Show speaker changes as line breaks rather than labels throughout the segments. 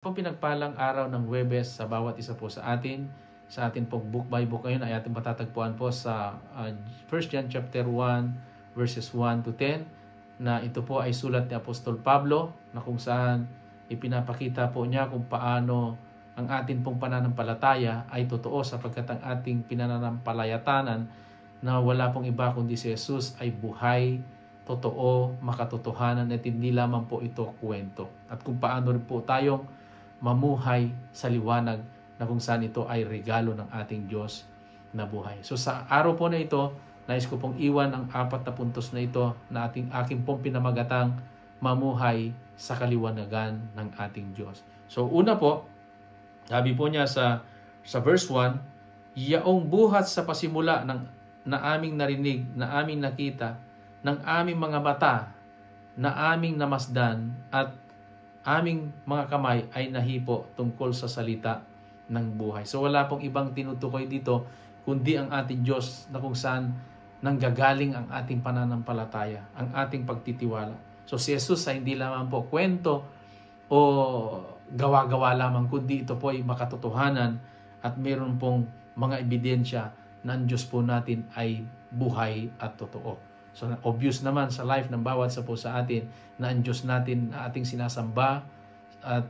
Po pinagpalang araw ng Huwebes sa bawat isa po sa atin. Sa atin pong book by book ngayon ay ating matatagpuan po sa 1 John chapter 1 verses 1 to 10 na ito po ay sulat ni Apostol Pablo na kung saan ipinapakita po niya kung paano ang atin pong pananampalataya ay totoo sapagkat ang ating pinananampalayatanan na wala pong iba kundi si Jesus ay buhay, totoo, makatotohanan at hindi lamang po ito kwento. At kung paano rin po tayong mamuhay sa liwanag na kung saan ito ay regalo ng ating Diyos na buhay. So sa araw po na ito, nais ko pong iwan ang 4 na puntos na ito na aking pong pinamagatang mamuhay sa kaliwanagan ng ating Diyos. So una po, sabi po niya sa verse 1, yaong buhat sa pasimula na aming narinig, na aming nakita, ng aming mga mata, na aming namasdan at aming mga kamay ay nahipo tungkol sa salita ng buhay. So wala pong ibang tinutukoy dito kundi ang ating Diyos na kung saan nanggagaling ang ating pananampalataya, ang ating pagtitiwala. So si Jesus ay hindi lamang po kwento o gawa-gawa lamang kundi ito po ay makatotohanan at meron pong mga ebidensya na ang Diyos po natin ay buhay at totoo. So obvious naman sa life ng bawat isa po sa atin na ang Diyos natin na ating sinasamba at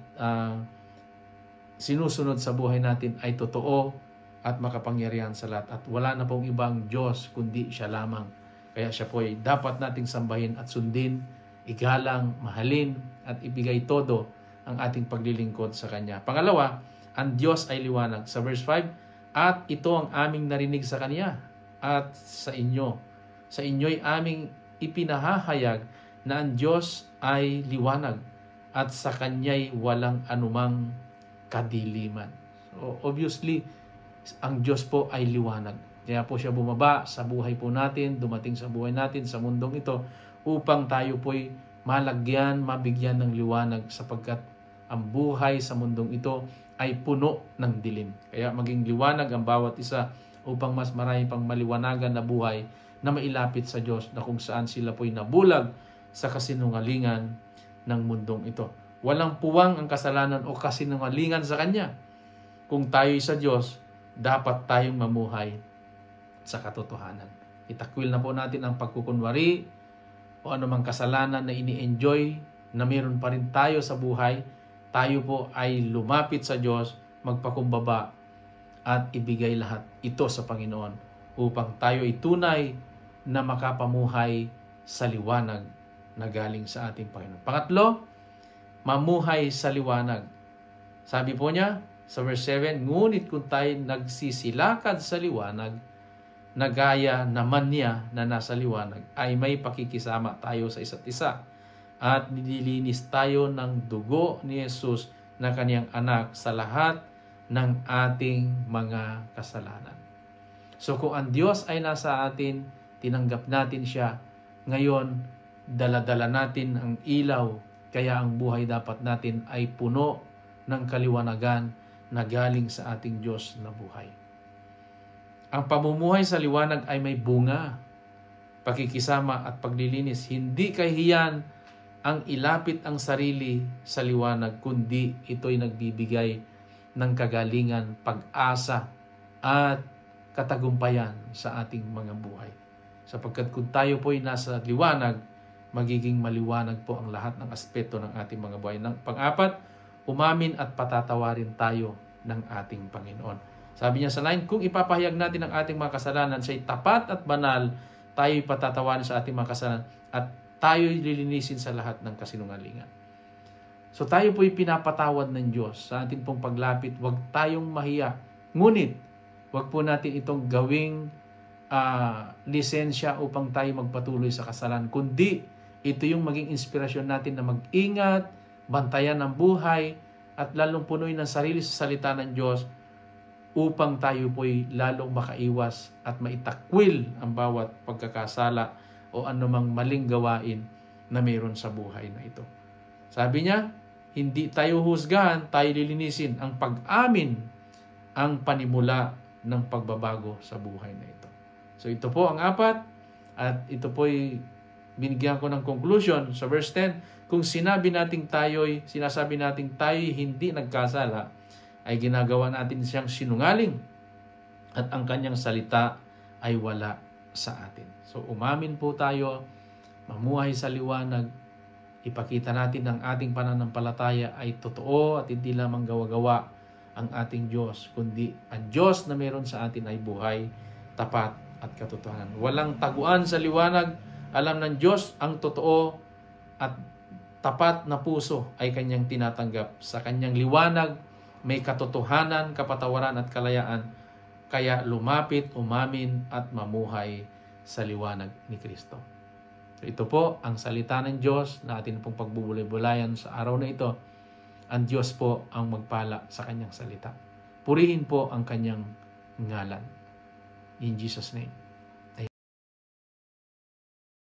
sinusunod sa buhay natin ay totoo at makapangyarihan sa lahat. At wala na pong ibang Diyos kundi siya lamang. Kaya siya po ay dapat nating sambahin at sundin, igalang, mahalin at ibigay todo ang ating paglilingkod sa Kanya. Pangalawa, ang Diyos ay liwanag. Sa verse 5, at ito ang aming narinig sa Kanya at sa inyo. Sa inyo'y aming ipinahahayag na ang Diyos ay liwanag at sa Kanya'y walang anumang kadiliman. So obviously, ang Diyos po ay liwanag. Kaya po siya bumaba sa buhay po natin, dumating sa buhay natin sa mundong ito upang tayo po'y malagyan, mabigyan ng liwanag sapagkat ang buhay sa mundong ito ay puno ng dilim. Kaya maging liwanag ang bawat isa upang mas marami pang maliwanagan na buhay na mailapit sa Diyos na kung saan sila po'y nabulag sa kasinungalingan ng mundong ito. Walang puwang ang kasalanan o kasinungalingan sa Kanya. Kung tayo'y sa Diyos, dapat tayong mamuhay sa katotohanan. Itakwil na po natin ang pagkukunwari o anumang kasalanan na ini-enjoy na meron pa rin tayo sa buhay. Tayo po ay lumapit sa Diyos, magpakumbaba at ibigay lahat ito sa Panginoon upang tayo ay tunay na makapamuhay sa liwanag na galing sa ating Panginoon. Pangatlo, mamuhay sa liwanag. Sabi po niya sa verse 7, ngunit kung tayo nagsisilakad sa liwanag, na gaya naman niya na nasa liwanag, ay may pakikisama tayo sa isa't isa. At nililinis tayo ng dugo ni Jesus na Kaniyang anak sa lahat ng ating mga kasalanan. So kung ang Diyos ay nasa atin, tinanggap natin siya, ngayon dala-dala natin ang ilaw, kaya ang buhay dapat natin ay puno ng kaliwanagan na galing sa ating Diyos na buhay. Ang pamumuhay sa liwanag ay may bunga, pakikisama at paglilinis. Hindi kahiyan ang ilapit ang sarili sa liwanag, kundi ito'y nagbibigay ng kagalingan, pag-asa at katagumpayan sa ating mga buhay. Sapagkat kung tayo po'y nasa liwanag, magiging maliwanag po ang lahat ng aspeto ng ating mga buhay. Pang-apat, umamin at patatawarin tayo ng ating Panginoon. Sabi niya sa 9, kung ipapahayag natin ang ating mga kasalanan, siya'y tapat at banal, tayo'y patatawarin sa ating mga kasalanan at tayo'y lilinisin sa lahat ng kasinungalingan. So tayo po'y pinapatawad ng Diyos sa ating pong paglapit. Huwag tayong mahiya. Ngunit, huwag po natin itong gawing lisensya upang tayo magpatuloy sa kasalanan. Kundi, ito yung maging inspirasyon natin na mag-ingat, bantayan ang buhay, at lalong punuin ng sarili sa salita ng Diyos upang tayo po'y lalong makaiwas at maitakwil ang bawat pagkakasala o anumang maling gawain na mayroon sa buhay na ito. Sabi niya, hindi tayo husgahan, tayo lilinisin. Ang pag-amin ang panimula ng pagbabago sa buhay na ito. So ito po ang 4 at ito po'y binigyan ko ng conclusion sa verse 10, kung sinasabi nating tayo'y hindi nagkasala, ay ginagawa natin siyang sinungaling at ang kanyang salita ay wala sa atin. So umamin po tayo, mamuhay sa liwanag, ipakita natin ang ating pananampalataya ay totoo at hindi lamang gawa-gawa ang ating Diyos, kundi ang Diyos na meron sa atin ay buhay, tapat at katotohanan. Walang taguan sa liwanag. Alam ng Diyos ang totoo at tapat na puso ay kanyang tinatanggap. Sa kanyang liwanag may katotohanan, kapatawaran at kalayaan. Kaya lumapit, umamin at mamuhay sa liwanag ni Kristo. So ito po ang salita ng Diyos na atin pong pagbubulay-bulayan sa araw na ito. Ang Diyos po ang magpala sa kanyang salita. Purihin po ang kanyang ngalan. In Jesus' name.